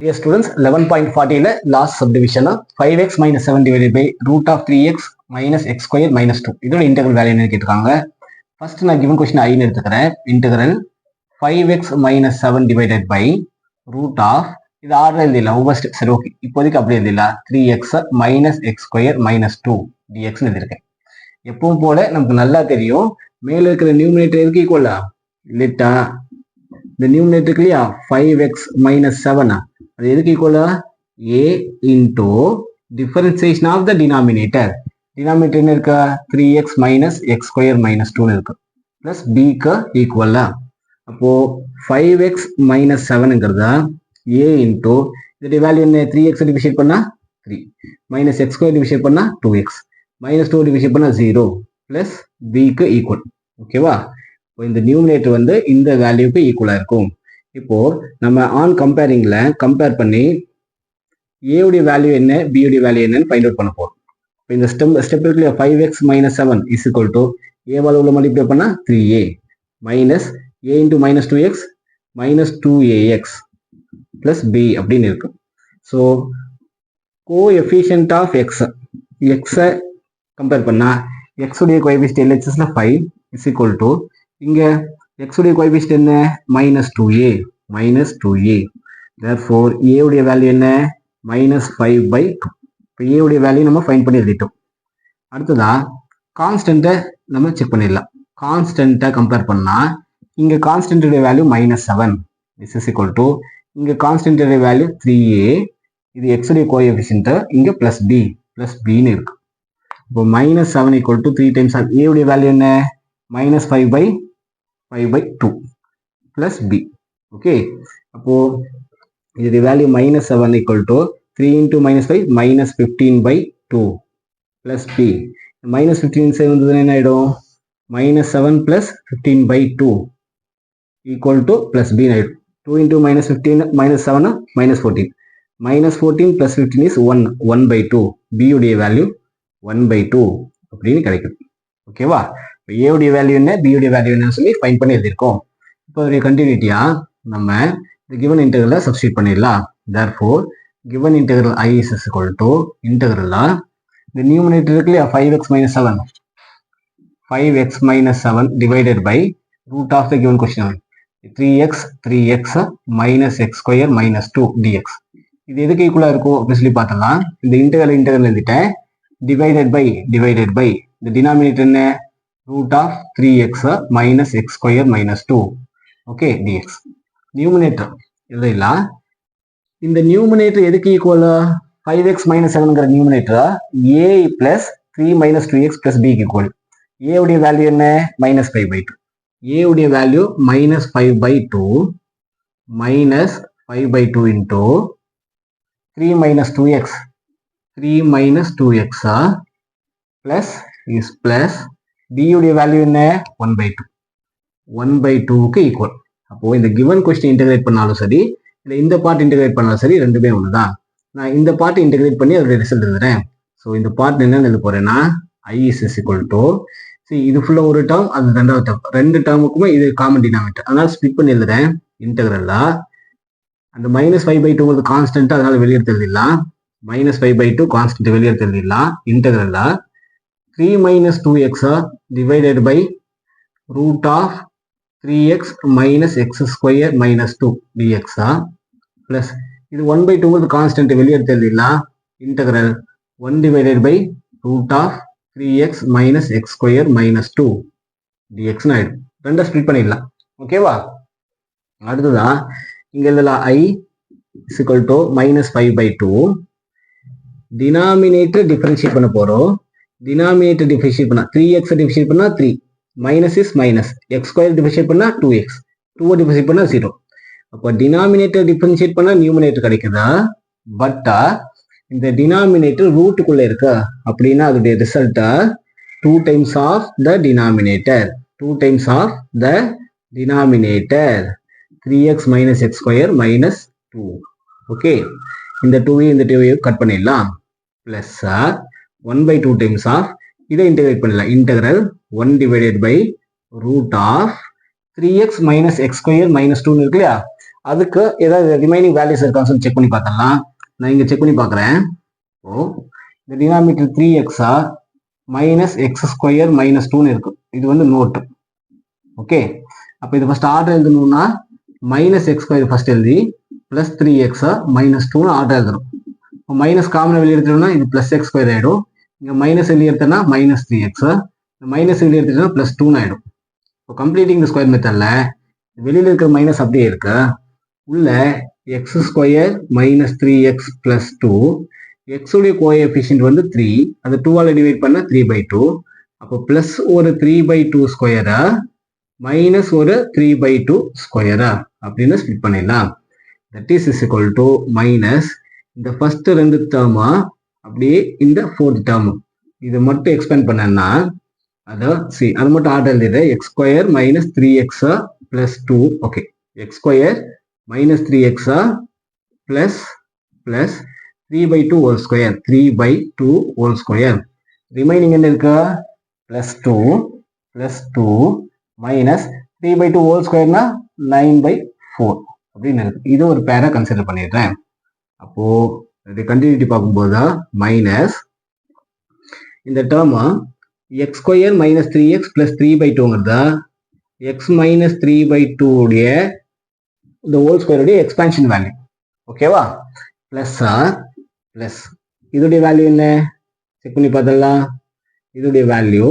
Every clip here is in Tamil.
Dear students, 11.40 last subdivision 5x minus 7 divided by root of 3x minus x square minus 2. இதோட integral value என்ன கேட்டிருக்காங்க. First நான் given question I எடுத்துக்கிறேன். Integral 5x minus 7 divided by root of இது ஆர்டர் எழுதிடல ஒவ்வொரு ஸ்டெப் சரி ஓகே இப்போதைக்கு அப்படி எழுதிடல 3x minus x square minus 2 dx எழுதியிருக்கேன். எப்பவும் போல நமக்கு நல்லா தெரியும் மேல இருக்கிற நியூமரேட்டர் எதுக்கு ஈக்குவலா இல்லட்டா இந்த நியூமரேட்டருக்கு இல்லையா 5x minus 7 அது எதுக்கு ஈக்குவலா a into differentiation of the denominator. denominator என்ன இருக்கா 3x minus x square minus 2 இருக்கு plus b க்கு ஈக்குவலா அப்போ 5x minus 7ங்கிறதா a into இதோட வேல்யூ என்ன 3x டிவைட் பண்ணா 3 minus x square டிவைட் பண்ணா 2x minus 2 டிவைட் பண்ணா 0 plus b க்கு ஈக்குவல் ஓகேவா. இப்போ இந்த நியூமரேட்டர் வந்து இந்த வேல்யூக்கு ஈக்குவலா இருக்கும். இப்போ நம்ம ஆன் கம்பேரிங்ல கம்பேர் பண்ணி a உடைய வேல்யூ என்ன b உடைய வேல்யூ என்னன்னு ஃபைண்ட் அவுட் பண்ண போறோம். இப்போ இந்த ஸ்டெப் இருக்குல்ல 5x minus 7 is equal to a வால உள்ள மல்டிப்ளை பண்ணா 3a minus a into minus 2x minus 2ax plus b அப்படின்னு இருக்கும். So coefficient of x x compare பண்ணா x உடைய கோஎஃபிஷியன்ட் LHSல 5 is equal to இங்க x உடைய கோஎஃபிஷியன்ட் என்ன -2a -2a. therefore a உடைய வேல்யூ என்ன -5/2. இப்போ a உடைய வேல்யூ நம்ம ஃபைண்ட் பண்ணி எழுதிட்டோம். அடுத்ததா கான்ஸ்டன்ட்டை நம்ம செக் பண்ணிடலாம். கான்ஸ்டன்ட்டை கம்பேர் பண்ணா இங்க கான்ஸ்டன்ட் உடைய value -7 this is equal to இங்க கான்ஸ்டன்ட் உடைய வேல்யூ 3a இது x உடைய கோஎஃபிஷியன்ட் இங்க +b +b ன்னு இருக்கு. இப்போ -7 equal to 3 times of a உடைய வேல்யூ என்ன -5/2 plus b. ஓகே அப்போ இது value -7 equal to 3 into -5 -15/2 plus b. -15 வந்ததுன்னா என்ன ஆயிடும் -7 plus 15/2 equal to plus b ஆயிடும். 2 into -15 -7 -14 -14 plus 15 is 1/2. b உடைய வேல்யூ 1/2 அப்படின்னு கிடைக்கும். ஓகேவா. a உடைய வேல்யூ என்ன b உடைய வேல்யூ என்னன்னு சொல்லி ஃபைண்ட் பண்ணி எழுதியிருக்கோம். இப்போ ஒரு கண்டினியூட்டியா நம்ம இந்த given integral சப்ஸ்டிட்யூட் பண்ணிடலாம். therefore given integral I is equal to integral the numerator இருக்குல்லையா 5x minus 7 5x minus 7 divided by root of the given question 3x minus x square minus 2 dx. இது எதுக்கு ஈக்குவலா இருக்கும் அப்படின்னு சொல்லி பார்த்தலாம். இந்த இன்டெகிரல் எழுதிட்டேன். divided by the denominator என்ன root of 3x minus x square minus 2 okay dx. Numerator எழுதலாம். இந்த நியூமரேட்டர் எதுக்கு ஈக்குவலா 5x minus 7ங்கிற numerator a plus 3 minus 2x plus b க்கு ஈக்குவல். a உடைய வேல்யூ என்ன -5/2. a உடைய value -5/2 into 3 minus 2x plus is plus b உடைய வேல்யூ என்ன 1/2 க்கு ஈக்குவல். அப்போ இந்த given question இன்டகிரேட் பண்ணாலும் சரி இல்ல இந்த பார்ட் இன்டகிரேட் பண்ணாலும் சரி ரெண்டுமே ஒண்ணுதான். நான் இந்த பார்ட் இன்டகிரேட் பண்ணி அதோட ரிசல்ட் எழுதுறேன். ஸோ இந்த பார்ட் என்னன்னு எழுத போறேன்னா I is equal to இது ஃபுல்லா ஒரு டேர்ம் அது ரெண்டாவது டேர்ம் ரெண்டு டேர்முக்குமே இது காமன் டினாமினேட்டர் அதனால ஸ்பிளிட் பண்ணி எழுதுறேன். இன்டகிரலா அந்த -5/2 கான்ஸ்டன்ட் அதனால வெளியெடுத்து எழுதிடலாம். -5/2 கான்ஸ்டன்ட் வெளியெடுத்து எழுதிடலாம். இன்டகிரலா 3 minus 2x divided by root of 3x minus x square minus 2 dx plus இது 1/2 கான்ஸ்டன்ட் வெளியெடுத்து எழுதிடலாம். Integral 1 divided by root of 3x minus x square minus 2 dx ஆயிடும். ரெண்டா ஸ்ப்ளிட் பண்ணிடலாம். ஓகேவா. அடுத்ததான் இங்க எழுதலாம் I is equal to -5/2 denominator differentiate பண்ண போறோம். டினாமினேட்டர் டிஃபரன்ஷியேட் பண்ணா 3x டிஃபரன்ஷியேட் பண்ணா 3 minus is minus x square differentiate பண்ணா 2x 2 டிஃபரன்ஷியேட் பண்ணா 0. அப்போ டினாமினேட்டர் டிஃபரன்ஷியேட் பண்ணா நியூமரேட்டர் கிடைக்குதா. பட் இந்த டினாமினேட்டர் ரூட்டுக்குள்ள இருக்கு அப்படின்னா அதோடைய ரிசல்ட்டா 2 times of the denominator 3x minus x square minus 2. Okay இந்த 2 கட் பண்ணிடலாம். பிளஸ் 1/2 times of இதை இன்டகிரேட் பண்ணலாம். Integral 1 divided by root of 3x minus x square minus 2 இருக்கு இல்லையா அதுக்கு ஏதாவது ரிமைனிங் வேல்யூஸ் இருக்கான்னு சொல்லி செக் பண்ணி பார்த்துடலாம். நான் இங்கே செக் பண்ணி பார்க்குறேன். ஓ இந்த denominator 3x minus x square minus 2ன்னு இருக்கு. இது வந்து நோட்டு. ஓகே, அப்போ இது ஃபர்ஸ்ட் ஆர்டர் எழுதணும்னா மைனஸ் எக்ஸ் ஸ்கொயர் ஃபர்ஸ்ட் எழுதி பிளஸ் 3x மைனஸ் 2ன்னு ஆர்டர் எழுதணும். இப்போ மைனஸ் காமனை வெளியே எடுத்துட்டோம்னா இது பிளஸ் எக்ஸ் ஸ்கொயர் ஆகிடும். இங்கே மைனஸ் வெளியே எடுத்தோம்னா மைனஸ் 3x, மைனஸ் வெளியே எடுத்துட்டோம்னா பிளஸ் 2ன்னு ஆகிடும். இப்போ கம்ப்ளீட்டிங் த ஸ்கொயர் மெத்தடில் வெளியில் இருக்கிற மைனஸ் அப்படியே இருக்கு. உள்ள x square minus 3x plus 2, எக்ஸுடைய கோஎஃபிஷியன்ட் வந்து 3, அது 2ஆல் டிவைட் பண்ண 3/2. அப்போ பிளஸ் ஒரு 3/2 ஸ்கொயரா மைனஸ் ஒரு 3/2 ஸ்கொயரா அப்படின்னு ஸ்பிளிட் பண்ணிடலாம். That is equal to minus இந்த ஃபர்ஸ்ட் 2 டேர்மா அப்படியே இந்த 4th டேர்ம் இது மட்டும் எக்ஸ்பேண்ட் பண்ணேன்னா அது மட்டும் ஆர்டர் எழுதிடு. X square minus 3x plus 2. Okay, x square minus 3x plus 3/2 whole square, 3/2 whole square. Remaining என்ன இருக்கு? பிளஸ் 2 மைனஸ் 3/2 ஹோல் ஸ்கொயர்னா 9/4 அப்படின்னு இருக்கு. இது ஒரு பேரா கன்சிடர் பண்ணிடுறேன். அப்போ இது கண்டினியூட்டி பார்க்கும்போது மைனஸ் இந்த term x square minus 3x plus 3/2ங்கிறதா எக்ஸ் மைனஸ் 3/2 உடைய இந்த ஹோல் ஸ்கொயருடைய எக்ஸ்பான்ஷன் வேல்யூ. ஓகேவா? பிளஸ் இதோடைய வேல்யூ என்ன செக் பண்ணி பார்த்தலாம். இதோடைய value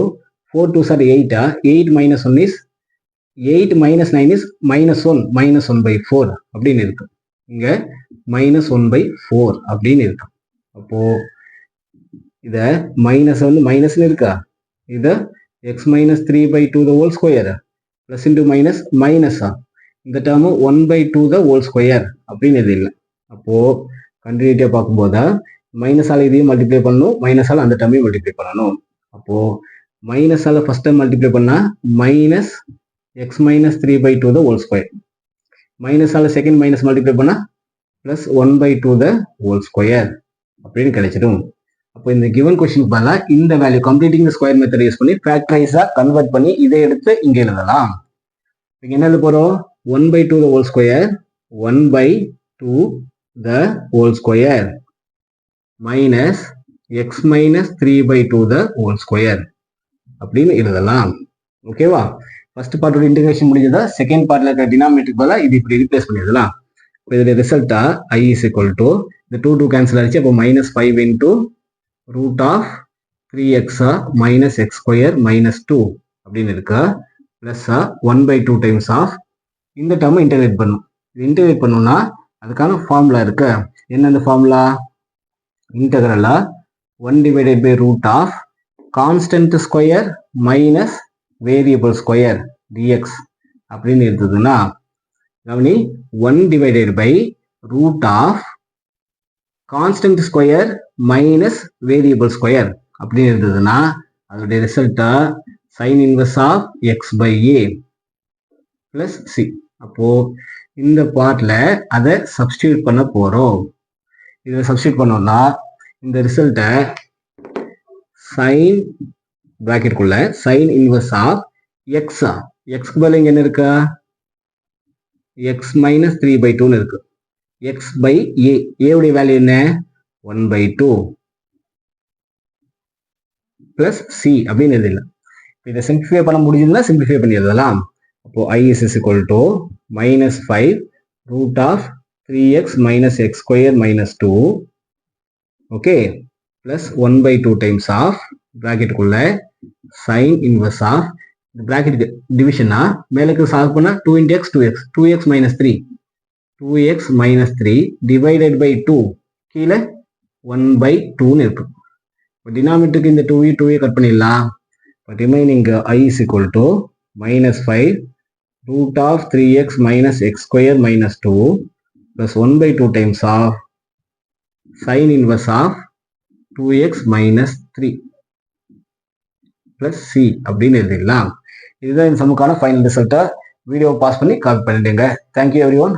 4 2s are 8. 8 minus 1 is 8 minus 9 is -1, -1/4 அப்படின்னு இருக்கு. இங்க -1/4 அப்படின்னு இருக்கு. அப்போ இத மைனஸ் வந்து மைனஸ்ல இருக்கா, இத x minus 3/2 the whole square plus into minus மைனஸா, இந்த டேர்ம் 1/2 the whole square அப்படின்னு இது இல்லை. அப்போ கண்டினியூட்டியா பார்க்கும்போது மைனஸால இதையும் மல்டிப்ளை பண்ணணும், மைனஸால அந்த டேர்மையும் மல்டிப்ளை பண்ணணும். அப்போ மைனஸால ஃபர்ஸ்ட் டைம் மல்டிப்ளை பண்ணா minus x minus 3/2 the whole square, மைனஸால செகண்ட் மைனஸ் மல்டிப்ளை பண்ணா பிளஸ் 1/2 the whole square அப்படின்னு கிடைச்சிடும். அப்போ இந்த கிவன் கொஸ்டின் பதிலா இந்த value completing square method use பண்ணி ஃபேக்டரைஸா கன்வெர்ட் பண்ணி இதை எடுத்து இங்க எழுதலாம். இங்க என்ன எழுத போறோம்? 1/2 the whole square, 1/2 the whole square minus x minus 3/2 the whole square அப்படின்னு எழுதலாம். ஓகேவா? ஃபர்ஸ்ட் பார்ட்டோட இன்டெகிரேஷன் முடிஞ்சதா, செகண்ட் பார்ட்ல இருக்கிற டினாமினேட்டருக்கு பதிலா இது இப்படி ரீப்ளேஸ் பண்ணிடலாம். இப்போ இதோட ரிசல்ட்டா i is equal to இந்த 2 கேன்சல் ஆயிடுச்சு. அப்போ -5 into root of 3x minus x square minus 2 அப்படின்னு இருக்கா, பிளஸ் 1/2 டைம்ஸ் ஆஃப் இந்த டேர்மை இன்டெகிரேட் பண்ணும். இது இன்டெகிரேட் பண்ணணும்னா அதுக்கான ஃபார்முலா இருக்கு. என்ன அந்த formula? இன்டெகிரலா 1 divided by root of constant square minus variable square dx அப்படின்னு இருந்ததுன்னா, கவனி 1 divided by root of constant square minus variable square அப்படின்னு இருந்ததுன்னா அதோடைய ரிசல்ட்டா sin inverse of x by a plus c. அப்போ இந்த பார்ட்ல அதை சப்ஸ்டியூட் பண்ண போறோம். இதை சப்ஸ்டியூட் பண்ணோம்னா இந்த ரிசல்ட்டை sin பிராக்கெட்டுக்குள்ள sin inverse of x, எக்ஸ்க்கு பதிலா இங்க என்ன இருக்கா, x minus 3/2ன்னு இருக்கு. x by a, a உடைய வேல்யூ என்ன? 1/2 plus c அப்படின்னு எழுதலாம். இதை சிம்பிளிஃபை பண்ண முடிஞ்சதுன்னா சிம்பிளிஃபை பண்ணி எழுதலாம். அப்போ i is equal to -5 root of 3x minus x square minus 2, okay, plus 1/2 times of பிராக்கெட்டுக்குள்ள sin inverse of இந்த பிராக்கெட் டிவிஷனா மேலுக்கு சால்வ் பண்ணா 2 into x 2x, 2x minus 3, 2x minus 3 divided by 2 கீழே 1/2ன்னு இருக்கு. டினாமினேட்டருக்கு இந்த 2 கட் பண்ணிடலாம். Remaining i is equal to -5 root of 3x minus x square minus 2 plus 1/2 times of sin inverse of 2x minus 3 plus c அப்படின்னு எழுதிடலாம். இதுதான் இந்த சமுக்கான ஃபைனல் ரிசல்ட்டை. வீடியோவை பாஸ் பண்ணி காப்பி பண்ணிடுங்க. Thank you every one.